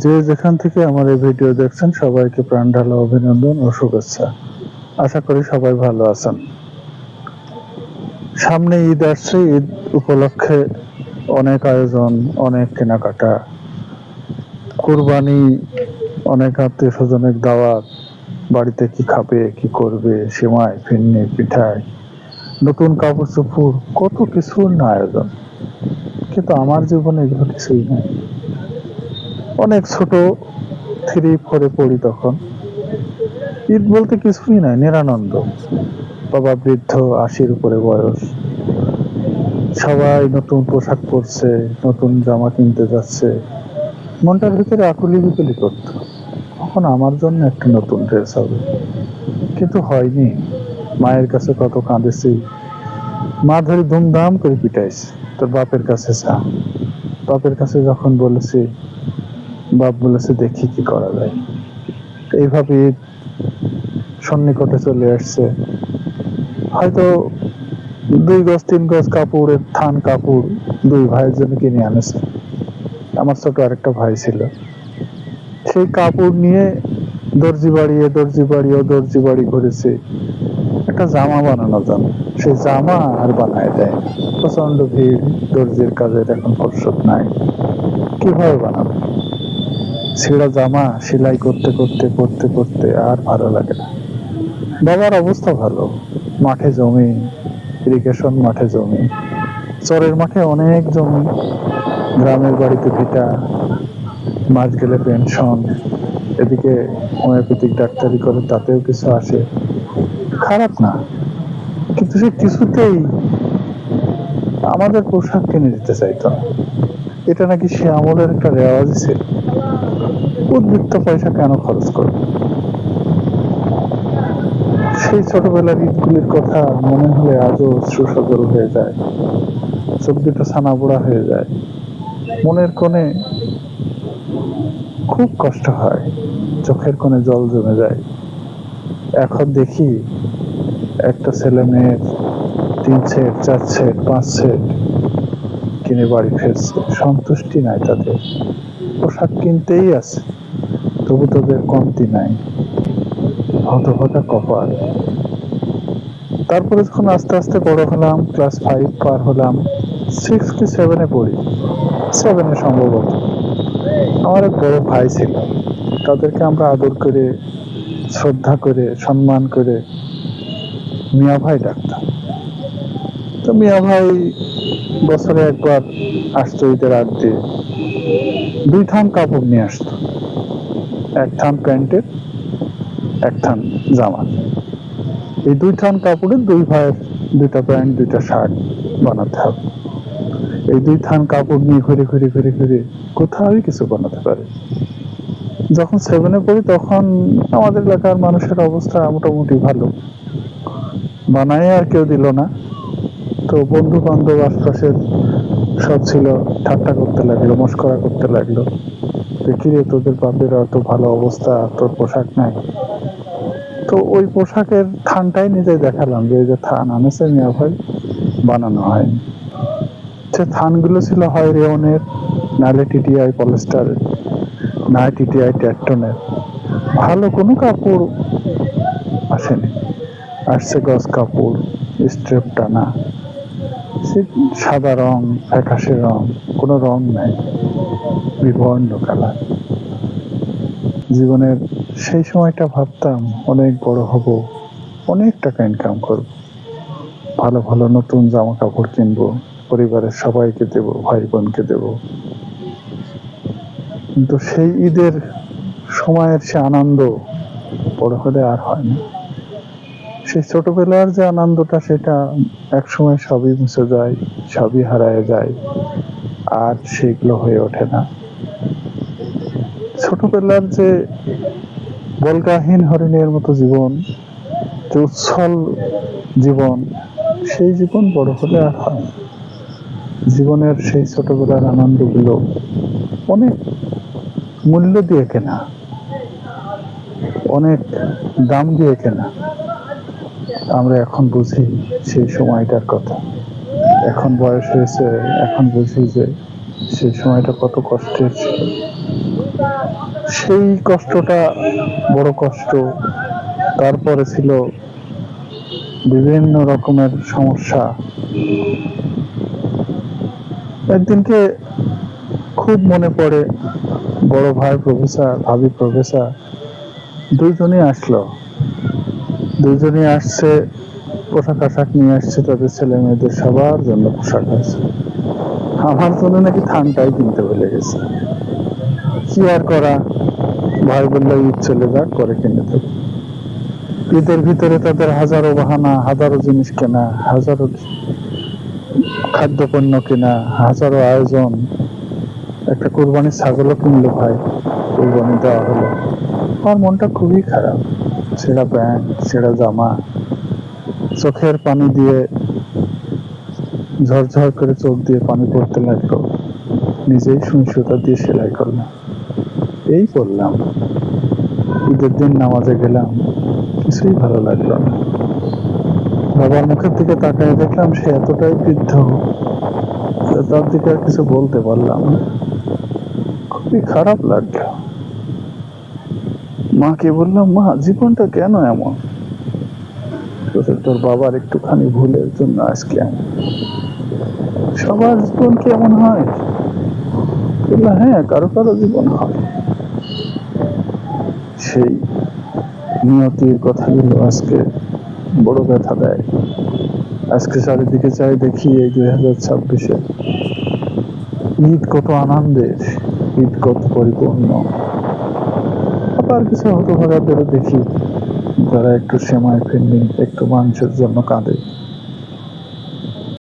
যে যেখান থেকে আমার এই ভিডিও দেখছেন সবাইকে প্রাণ ঢালা অভিনন্দন ও শুভেচ্ছা। আশা করি সবাই ভালো আছেন। সামনে ঈদ আসছে, ঈদ উপলক্ষে অনেক আয়োজন, অনেক কেনাকাটা, কুরবানি, অনেক আত্মীয় স্বজনের দাওয়াত, বাড়িতে কি খাবে কি করবে, সেমাই ফিরনি পিঠাই, নতুন কাপড় চোপড়, কত কিছুর না আয়োজন। কিন্তু আমার জীবনে এগুলো কিছুই নাই। অনেক ছোট, 3-4 পড়ি তখন। ঈদ বলতে কিছুই নাই, নিরানন্দ। বাবা বৃদ্ধ, 80-র উপরে বয়স, সবাই নতুন পোশাক পরছে, নতুন জামা কিনতে যাচ্ছে, মনটার ভিতরে আকুলি বিকুলি করতো কখন আমার জন্য একটা নতুন ড্রেস হবে। কিন্তু হয়নি। মায়ের কাছে কত কাঁদেছি, মা ধরে ধুমধাম করে পিটাইছে, তোর বাপের কাছে যা। বাপের কাছে যখন বলেছি, বাপ বলেছে দেখি কি করা যায়। এইভাবে ঈদ সন্নিকটে চলে আসছে। হয়তো 2 গজ 3 গজ কাপড়ের থান কাপড় 2 ভাইয়ের জন্য কিনে আনেছে। আমার ছোট আরেকটা ভাই ছিল, সেই কাপড় নিয়ে দর্জি বাড়ি ও দর্জি বাড়ি করেছে একটা জামা বানানোর জন্য। সেই জামা আর বানায় দেয় না, প্রচন্ড ভিড়, দর্জির কাজের এখন ফুরসত নাই। কিভাবে বানাবে? ছেঁড়া জামা সেলাই করতে করতে করতে করতে আর ভালো লাগে না। বাবার অবস্থা ভালো, মাঠে জমি, ইরিগেশন মাঠে জমি, চরের মাঠে অনেক জমি, গ্রামের বাড়িতে ভিটা, মাস গেলে পেনশন, এদিকে হোমিওপ্যাথিক ডাক্তারি করে তাতেও কিছু আসে, খারাপ না। কিন্তু সে কিছুতেই আমাদের পোশাক কিনে দিতে চাইতো না। এটা নাকি সে আমলের একটা রেওয়াজ ছিল। উদ্বৃত্ত পয়সা কেন খরচ করবে? সেই ছোটবেলার ঈদগুলির কথা মনে হলে আজও সুসজল হয়ে যায়, চোখ দুটো ছানা পোড়া হয়ে যায়, মনের কোণে খুব কষ্ট হয়, চোখের কোণে জল জমে যায়। এখন দেখি একটা ছেলে মেয়ের 3 সেট 4 সেট 5 সেট কিনে বাড়ি ফিরছে, সন্তুষ্টি নাই তাদের, পোশাক কিনতেই আছে, তবু তাদের কমতি নাই। হতভাগা কপাল। তারপরে যখন আস্তে আস্তে বড় হলাম, ক্লাস 5 পার হলাম, 6 কি 7-এ পড়ি, 7-এ সম্ভবত, আমার এক বড় ভাই ছিল। তাদেরকে আমরা আদর করে, শ্রদ্ধা করে, সম্মান করে মিয়া ভাই ডাকতাম। তো মিয়া ভাই বছরে একবার আসতো ঈদের আগ দিয়ে, 2 থান কাপড় নিয়ে আসতো, 1 থান প্যান্টের, 1 থান জামার। এই 2 থান কাপড়ে 2 ভাইয়ের 2টা প্যান্ট 2টা শার্ট বানাতে হবে। এই 2 থান কাপড় নিয়ে ঘুরে ঘুরে ঘুরে ঘুরে কোথাও কিছু বানাতে পারে। যখন 7-এ পড়ি তখন আমাদের এলাকার মানুষের অবস্থা মোটামুটি ভালো, বানায় আর কেউ দিল না। তো বন্ধু বান্ধব আশপাশের সব ছিল, ঠাট্টা করতে লাগলো, মস্করা করতে লাগলো, দেখি রে তোদের বাপের অত ভালো অবস্থা, তোর পোশাক নাই। তো ওই পোশাকের থানটাই নিজে দেখালাম যে এই যে থান আনেছে মিয়া ভাই, বানানো হয়নি। সে থানগুলো ছিল হয় রেয়নের, নাহলে টিটিআই পলিস্টারের, না টিটিআই ট্যাটনের, ভালো কোনো কাপড় আসেনি। আসছে গজ কাপড়, স্ট্রেপ টানা, সে সাদা রং, ফ্যাকাশে রং, কোনো রং নাই, বিবর্ণ কালার। জীবনের সেই সময়টা ভাবতাম অনেক বড় হব, অনেক টাকা ইনকাম করব, ভালো ভালো নতুন জামা কাপড় কিনবো, পরিবারের সবাইকে দেব, ভাই বোনকে দেব। কিন্তু সেই ঈদের সময়ের সে আনন্দ বড় হলে আর হয় না। সেই ছোটবেলার যে আনন্দটা, সেটা একসময় সবই মুছে যায়, সবই হারায় যায়, আর সেগুলো হয়ে ওঠে না। ছোটবেলার যে বল্গাহীন হরিণের মতো জীবন, যে উচ্ছল জীবন, সেই জীবন বড় হলে আর হয় না। জীবনের সেই ছোটবেলার আনন্দগুলো অনেক মূল্য দিয়ে কেনা, অনেক দাম দিয়ে কেনা। আমরা এখন বুঝি সেই সময়টার কথা, এখন বয়স হয়েছে, এখন বুঝি যে সেই সময়টা কত কষ্টের ছিল। সেই কষ্টটা বড় কষ্ট। তারপরে ছিল বিভিন্ন রকমের সমস্যা। একদিনকে খুব মনে পড়ে, বড় ভাই প্রফেসর, ভাবি প্রফেসর, দুইজনই আসলো। দুইজনই আসছে, পোশাক আশাক নিয়ে আসছে, তাদের ছেলে মেয়েদের সবার জন্য পোশাক আছে। আমার জন্য নাকি থানটাই কিনতে ভুলে গেছে। কি আর করা, ভাই বললো ঈদ চলে যাক, পরে কিনে দেবো। ঈদের ভিতরে তাদের হাজারো বাহানা, হাজারো জিনিস কেনা, হাজারো খাদ্য পণ্য কেনা, হাজারো আয়োজন। একটা কোরবানির ছাগলও কিনলো ভাই, কোরবানি দেওয়া হলো। আমার মনটা খুবই খারাপ। ছেঁড়া প্যান্ট, ছেঁড়া জামা, চোখের পানি দিয়ে ঝরঝর করে চোখ দিয়ে পানি পড়তে লাগলো। নিজেই সুই সুতা দিয়ে সেলাই করলাম, এই করলাম। ঈদের দিন নামাজে গেলাম, কিছুই ভালো লাগলো না। বাবার মুখের দিকে তাকায় দেখলাম সে এতটাই বৃদ্ধ, তার দিকে আর কিছু বলতে পারলাম না। খুবই খারাপ লাগলো। মাকে বললাম, মা জীবনটা কেন এমন? তোর বাবার একটুখানি ভুলের জন্য আজকে এমন। সবার জীবন কি এমন হয়? বললাম, হ্যাঁ, কারো কারো জীবন হয়। সেই নিয়তির কথাগুলো আজকে বড় ব্যথা দেয়। আজকে চারিদিকে চাই, দেখি এই 2026-এ ঈদ কত আনন্দের, ঈদ কত পরিপূর্ণ। আবার কিছু হতভাগাদেরও দেখি যারা একটু সেমাই ফিরনি, একটু মাংসের জন্য কাঁদে।